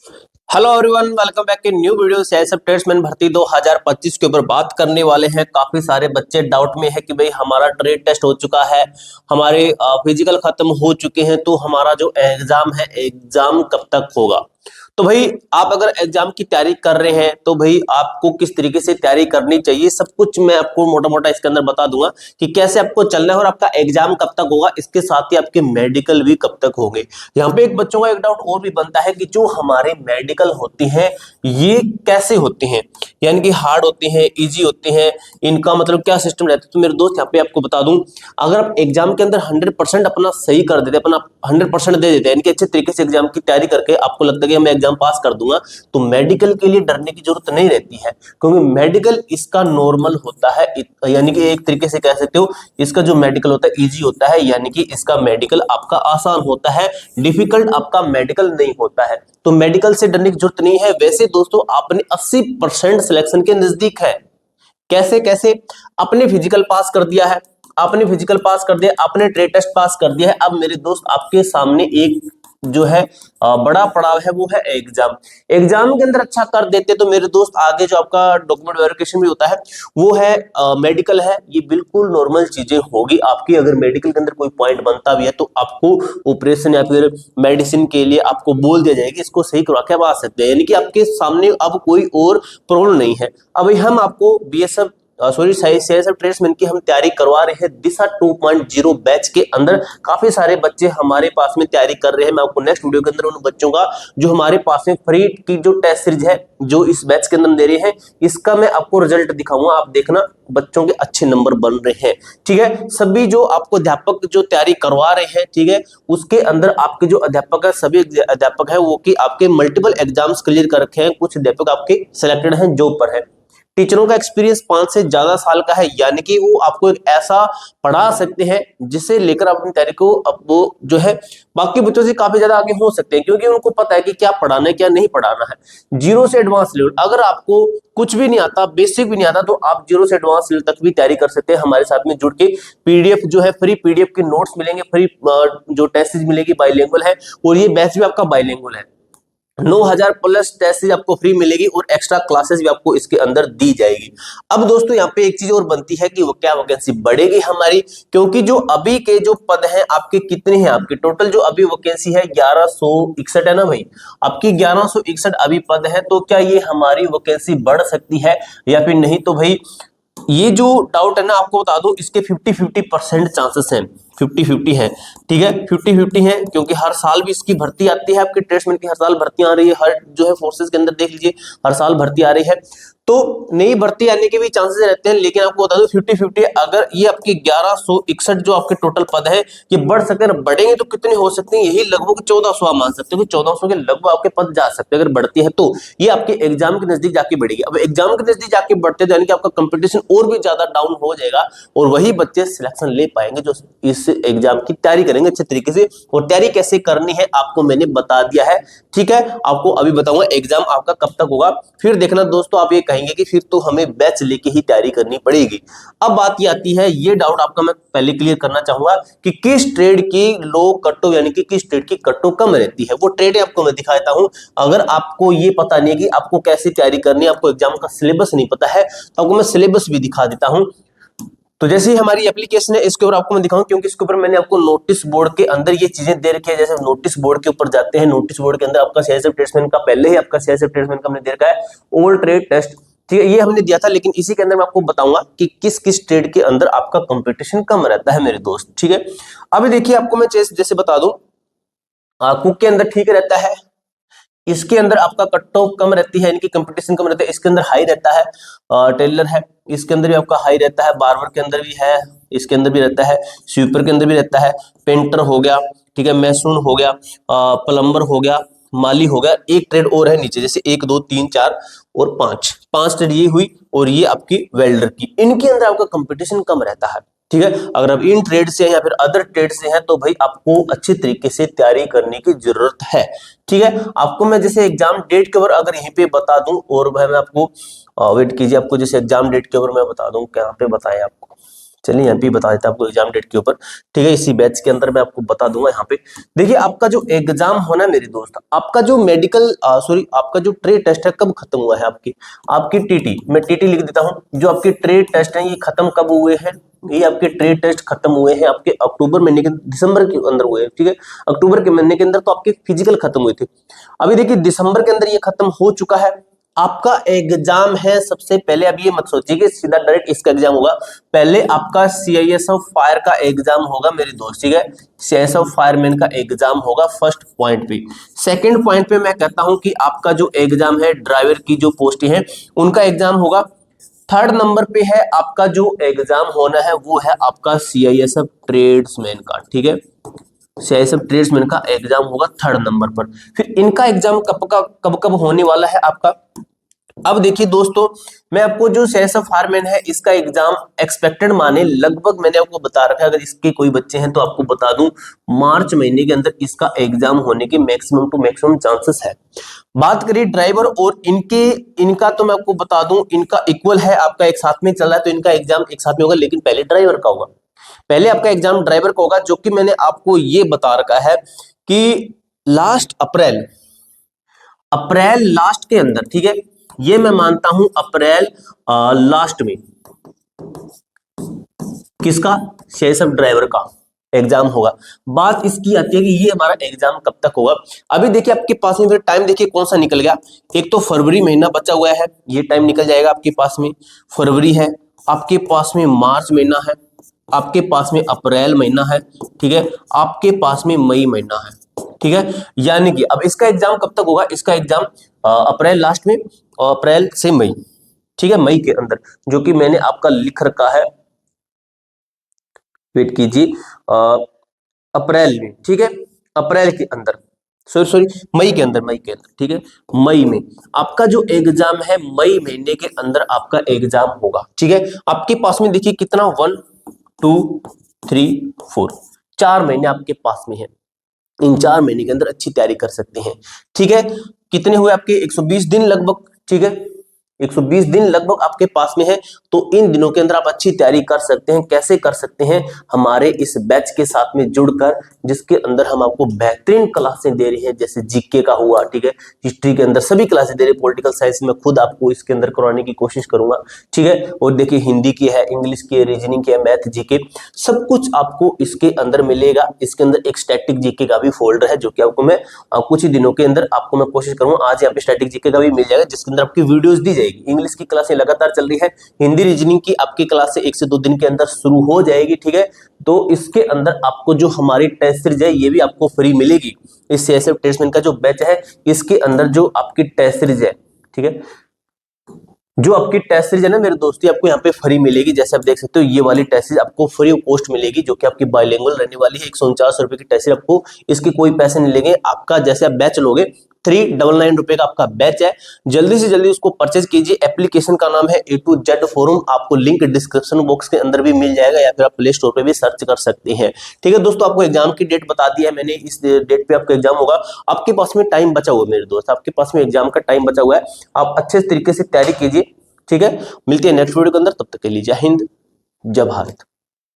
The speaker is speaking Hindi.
Hello everyone, welcome back to new video. Self tradesman भर्ती 2025 के ऊपर बात करने वाले हैं। काफी सारे बच्चे डाउट में है कि भाई हमारा ट्रेड टेस्ट हो चुका है, हमारे फिजिकल खत्म हो चुके हैं, तो हमारा जो एग्जाम है एग्जाम कब तक होगा। तो भाई आप अगर एग्जाम की तैयारी कर रहे हैं तो भाई आपको किस तरीके से तैयारी करनी चाहिए, सब कुछ मैं आपको मोटा मोटा इसके अंदर बता दूंगा कि कैसे आपको चलना है और आपका एग्जाम कब तक होगा। इसके साथ ही आपके मेडिकल भी कब तक होंगे। यहाँ पे एक बच्चों का एक डाउट और भी बनता है कि जो हमारे मेडिकल होते हैं ये कैसे होते हैं, यानी कि हार्ड होते हैं, इजी होते हैं, इनका मतलब क्या सिस्टम रहता है। तो मेरे दोस्त यहाँ पे आपको बता दूं, अगर आप एग्जाम के अंदर 100% अपना सही कर देते, अपना 100% दे देते हैं, यानी कि अच्छे तरीके से एग्जाम की तैयारी करके आपको लगता है कि मैं एग्जाम पास कर दूंगा, तो मेडिकल के लिए डरने की जरूरत नहीं रहती है, क्योंकि मेडिकल इसका नॉर्मल होता है। यानी कि एक तरीके से कह सकते हो इसका जो मेडिकल होता है इजी होता है, यानी कि इसका मेडिकल आपका आसान होता है, डिफिकल्ट आपका मेडिकल नहीं होता है। तो मेडिकल से डरने की जरूरत नहीं है। वैसे दोस्तों आपने 80% सिलेक्शन के नजदीक है। कैसे कैसे आपने फिजिकल पास कर दिया है, आपने फिजिकल पास कर दिया, आपने ट्रेड टेस्ट पास कर दिया है। अब मेरे दोस्त आपके सामने एक जो है बड़ा पड़ाव है, वो है एग्जाम। एग्जाम के अंदर अच्छा कर देते तो मेरे दोस्त आगे जो आपका डॉक्यूमेंट वेरिफिकेशन भी होता है वो है, मेडिकल है, ये बिल्कुल नॉर्मल चीजें होगी आपकी। अगर मेडिकल के अंदर कोई पॉइंट बनता भी है तो आपको ऑपरेशन या फिर मेडिसिन के लिए आपको बोल दिया जाएगा इसको सही करवा के आप आ सकते हैं, यानी कि आपके सामने अब कोई और प्रॉब्लम नहीं है। अब हम आपको बीएसएफ सेल्स ट्रेड्समैन की हम तैयारी करवा रहे हैं दिशा 2.0 बैच के अंदर। काफी सारे बच्चे हमारे पास में तैयारी कर रहे हैं। मैं आपको नेक्स्ट वीडियो के अंदर उन बच्चों का जो हमारे पास में फ्री की जो टेस्ट सीरीज है जो इस बैच के अंदर दे रहे हैं, इसका मैं आपको रिजल्ट दिखाऊंगा। आप देखना बच्चों के अच्छे नंबर बन रहे हैं, ठीक है। सभी जो आपको अध्यापक जो तैयारी करवा रहे हैं, ठीक है, उसके अंदर आपके जो अध्यापक है, सभी अध्यापक है वो कि आपके मल्टीपल एग्जाम्स क्लियर कर रखे हैं। कुछ अध्यापक आपके सिलेक्टेड हैं जॉब पर है। टीचरों का एक्सपीरियंस 5 से ज्यादा साल का है, यानी कि वो आपको एक ऐसा पढ़ा सकते हैं जिसे लेकर आप अपनी तैयारी को अब वो जो है बाकी बच्चों से काफी ज्यादा आगे हो सकते हैं, क्योंकि उनको पता है कि क्या पढ़ाना है क्या नहीं पढ़ाना है। जीरो से एडवांस लेवल, अगर आपको कुछ भी नहीं आता, बेसिक भी नहीं आता, तो आप जीरो से एडवांस लेवल तक भी तैयारी कर सकते हैं हमारे साथ में जुड़ के। पीडीएफ जो है फ्री पीडीएफ के नोट्स मिलेंगे, फ्री जो टेस्ट मिलेगी बाइलिंगुअल है, और ये बैच भी आपका बाइलिंगुअल है। 9000 प्लस टेस्ट आपको फ्री मिलेगी और एक्स्ट्रा क्लासेस भी आपको इसके अंदर दी जाएगी। अब दोस्तों यहाँ पे एक चीज और बनती है कि वो क्या वैकेंसी बढ़ेगी हमारी, क्योंकि जो अभी के जो पद हैं आपके कितने हैं, आपके टोटल जो अभी वैकेंसी है 1161 है ना भाई, आपकी 1161 अभी पद है। तो क्या ये हमारी वैकेंसी बढ़ सकती है या फिर नहीं? तो भाई ये जो डाउट है ना, आपको बता दूं इसके 50-50% चांसेस हैं, 50-50 है, ठीक है, 50-50 है, क्योंकि हर साल भी इसकी भर्ती आती है आपके ट्रेड्समैन की, हर साल भर्ती आ रही है, हर जो है फोर्सेस के अंदर देख लीजिए हर साल भर्ती आ रही है। तो नई भर्ती आने के भी चांसेस रहते हैं, लेकिन आपको बता दूं 50-50 अगर ये आपकी 1161 जो आपके टोटल पद है ये बढ़ सकते हैं। बढ़ेंगे तो कितने हो सकते हैं? यही लगभग 1400 आप मान सकते हो कि 1400 के लगभग आपके पद जा सकते हैं अगर बढ़ती है तो। ये आपके एग्जाम के नजदीक जाके बढ़ेगी। अब एग्जाम के नजदीक जाके बढ़ते तो यानी कि आपका कंपटीशन और भी ज्यादा डाउन हो जाएगा, और वही बच्चे सिलेक्शन ले पाएंगे जो इस एग्जाम की तैयारी करेंगे अच्छे तरीके से। और तैयारी कैसे करनी है आपको मैंने बता दिया है, ठीक है। आपको अभी बताऊंगा एग्जाम आपका कब तक होगा, फिर देखना दोस्तों आप ये कहेंगे कि फिर तो हमें बैच लेके ही तैयारी करनी पड़ेगी। अब बात ये आती है, ये डाउट आपका मैं पहले क्लियर करना चाहूंगा कि किस ट्रेड की लो कट ऑफ यानी कि किस ट्रेड की कट ऑफ कम रहती है। वो ट्रेड आपको मैं दिखाता हूं। अगर आपको ये पता नहीं है कि आपको कैसे तैयारी करनी है, आपको एग्जाम का सिलेबस नहीं पता है, तो आपको मैं सिलेबस भी दिखा देता हूं। तो जैसे ही हमारी एप्लीकेशन है इसके ऊपर आपको मैं दिखाऊं, क्योंकि इसके ऊपर मैंने आपको नोटिस बोर्ड के अंदर ये चीजें दे रखी है। जैसे नोटिस बोर्ड के ऊपर जाते हैं, नोटिस बोर्ड के अंदर आपका सीआईएसएफ ट्रेड्समैन का पहले ही आपका सीआईएसएफ ट्रेड्समैन का हमने दे रखा है ऑल ट्रेड टेस्ट, ठीक है, ये हमने दिया था। लेकिन इसी के अंदर मैं आपको बताऊंगा कि किस किस ट्रेड के अंदर आपका कंपटीशन कम रहता है मेरे दोस्त, ठीक है। अभी देखिए आपको मैं जैसे बता दूं, कुक के अंदर ठीक रहता है, इसके अंदर आपका कट ऑफ कम रहती है, यानी कि कंपटीशन कम रहता है। इसके अंदर हाई रहता है, टेलर है इसके अंदर भी आपका हाई रहता है, बार्बर के अंदर भी है, इसके अंदर भी रहता है, स्वीपर के अंदर भी रहता है, पेंटर हो गया, ठीक है, मैसून हो गया, प्लम्बर हो गया, माली हो गया। एक ट्रेड और है नीचे, जैसे 1 2 3 4 और 5 ट्रेड ये हुई, और ये आपकी वेल्डर की। इनके अंदर आपका कंपटीशन कम रहता है, ठीक है। अगर आप इन ट्रेड से या फिर अदर ट्रेड से हैं तो भाई आपको अच्छे तरीके से तैयारी करने की जरूरत है, ठीक है। आपको मैं जैसे एग्जाम डेट के ऊपर अगर यहीं पे बता दूं, और भाई मैं आपको वेट कीजिए, आपको जैसे एग्जाम डेट के ऊपर मैं बता दूं, कहां पे बताएं आपको, चलिए यहाँ पे बता देता हूँ आपको एग्जाम डेट के ऊपर, ठीक है। इसी बैच के अंदर मैं आपको बता दूंगा। यहाँ पे देखिए आपका जो एग्जाम होना मेरे दोस्त, आपका जो मेडिकल सॉरी आपका जो ट्रेड टेस्ट है कब खत्म हुआ है आपकी टीटी, मैं टीटी लिख देता हूँ। जो आपके ट्रेड टेस्ट है ये खत्म कब हुए हैं, ये आपके ट्रेड टेस्ट खत्म हुए हैं आपके अक्टूबर महीने के, दिसंबर के अंदर हुए हैं, ठीक है। अक्टूबर के महीने के अंदर तो आपके फिजिकल खत्म हुए थे। अभी देखिए दिसंबर के अंदर ये खत्म हो चुका है। आपका एग्जाम है सबसे पहले, अब ये मत सोचिए कि सीधा डायरेक्ट इसका एग्जाम होगा। पहले आपका सीआईएसएफ फायर का एग्जाम होगा मेरे दोस्त, ठीक है। सीआईएसएफ फायरमैन का एग्जाम होगा फर्स्ट पॉइंट पे। सेकंड पॉइंट पे मैं कहता हूं कि आपका जो एग्जाम है ड्राइवर की जो पोस्ट है उनका एग्जाम होगा। थर्ड नंबर पे है आपका जो एग्जाम होना है वो है आपका सीआईएसएफ ट्रेड्समैन का, ठीक है। सीआईएसएफ ट्रेड्समैन का एग्जाम होगा थर्ड नंबर पर। फिर इनका एग्जाम कब कब होने वाला है आपका। अब देखिए दोस्तों, मैं आपको जो सीआईएसएफ फायरमैन है इसका एग्जाम एक्सपेक्टेड माने लगभग मैंने आपको बता रखा है, अगर इसके कोई बच्चे हैं तो आपको बता दूं मार्च महीने के अंदर इसका एग्जाम होने के मैक्सिमम टू मैक्सिमम चांसेस है। बात करिए ड्राइवर और इनका तो मैं आपको बता दूं इनका इक्वल है, आपका एक साथ में चल रहा है तो इनका एग्जाम एक साथ में होगा, लेकिन पहले ड्राइवर का होगा। पहले आपका एग्जाम ड्राइवर का होगा, जो कि मैंने आपको ये बता रखा है कि लास्ट अप्रैल लास्ट के अंदर, ठीक है। ये मैं मानता हूं अप्रैल लास्ट में किसका, सीआईएसएफ ड्राइवर का एग्जाम होगा। बात इसकी आती है कि ये हमारा एग्जाम कब तक होगा। अभी देखिए आपके पास में फिर टाइम देखिए कौन सा निकल गया। एक तो फरवरी महीना बचा हुआ है, ये टाइम निकल जाएगा आपके पास में। फरवरी है, आपके पास में मार्च महीना है, आपके पास में अप्रैल महीना है, ठीक है। आपके पास में मई महीना है, ठीक है। यानी कि अब इसका एग्जाम कब तक होगा, इसका एग्जाम अप्रैल लास्ट में और अप्रैल से मई, ठीक है, मई के अंदर, जो कि मैंने आपका लिख रखा है, वेट कीजिए, अप्रैल में, ठीक है। अप्रैल के अंदर सॉरी मई के अंदर, ठीक है। मई में आपका जो एग्जाम है मई महीने के अंदर आपका एग्जाम होगा, ठीक है। आपके पास में देखिए कितना 1 2 3 4 4 महीने आपके पास में है। इन 4 महीने के अंदर अच्छी तैयारी कर सकते हैं, ठीक है। कितने हुए आपके 120 दिन लगभग, ठीक है। 120 दिन लगभग आपके पास में है, तो इन दिनों के अंदर आप अच्छी तैयारी कर सकते हैं। कैसे कर सकते हैं, हमारे इस बैच के साथ में जुड़कर, जिसके अंदर हम आपको बेहतरीन क्लासें दे रहे हैं, जैसे जीके का हुआ, ठीक है, हिस्ट्री के अंदर सभी क्लासें दे रहे हैं, पॉलिटिकल साइंस में खुद आपको इसके अंदर करवाने की कोशिश करूंगा, ठीक है। और देखिए हिंदी की है, इंग्लिश की है, रीजनिंग की है, मैथ जीके, सब कुछ आपको इसके अंदर मिलेगा। इसके अंदर एक स्टैटिक जीके का भी फोल्डर है, जो कि आपको मैं कुछ ही दिनों के अंदर आपको मैं कोशिश करूंगा, आज यहाँ पे स्टैटिक जीके का भी मिल जाएगा, जिसके अंदर आपकी वीडियोस दी जाएगी। इंग्लिश की क्लासें लगातार चल रही है, हिंदी रीजनिंग की आपकी क्लास से 1 से 2 दिन के अंदर शुरू हो जाएगी, ठीक है। तो इसके अंदर आपको जो हमारी टेस्ट सीरीज है ये भी आपको फ्री मिलेगी। इस सीआईएसएफ टेस्टमैन का जो बैच है इसके अंदर जो आपकी टेस्ट सीरीज है, ठीक है, जो आपकी टेस्ट सीरीज है ना मेरे दोस्तों, आपको यहाँ पे फ्री मिलेगी। जैसे आप देख सकते हो ये वाली टेस्ट सीरीज आपको फ्री ऑफ कॉस्ट मिलेगी, जो कि आपकी बाइलिंगुअल रहने वाली है। 149 रुपए की टेस्ट सीरीज, आपको इसके कोई पैसे नहीं लेंगे। आपका जैसे आप बैच लोगे 399 रुपए का आपका बैच है। जल्दी से जल्दी उसको परचेज कीजिए। एप्लीकेशन का नाम है A to Z फोरम, आपको लिंक डिस्क्रिप्शन बॉक्स के अंदर भी मिल जाएगा, या फिर आप प्ले स्टोर पे भी सर्च कर सकते हैं, ठीक है दोस्तों। आपको एग्जाम की डेट बता दी है मैंने, इस डेट पे आपका एग्जाम होगा। आपके पास में टाइम बचा हुआ है मेरे दोस्त, आपके पास में एग्जाम का टाइम बचा हुआ है। आप अच्छे तरीके से तैयारी कीजिए, ठीक है। मिलते हैं नेक्स्ट वीडियो के अंदर, तब तक के लिए जय हिंद, जय भारत।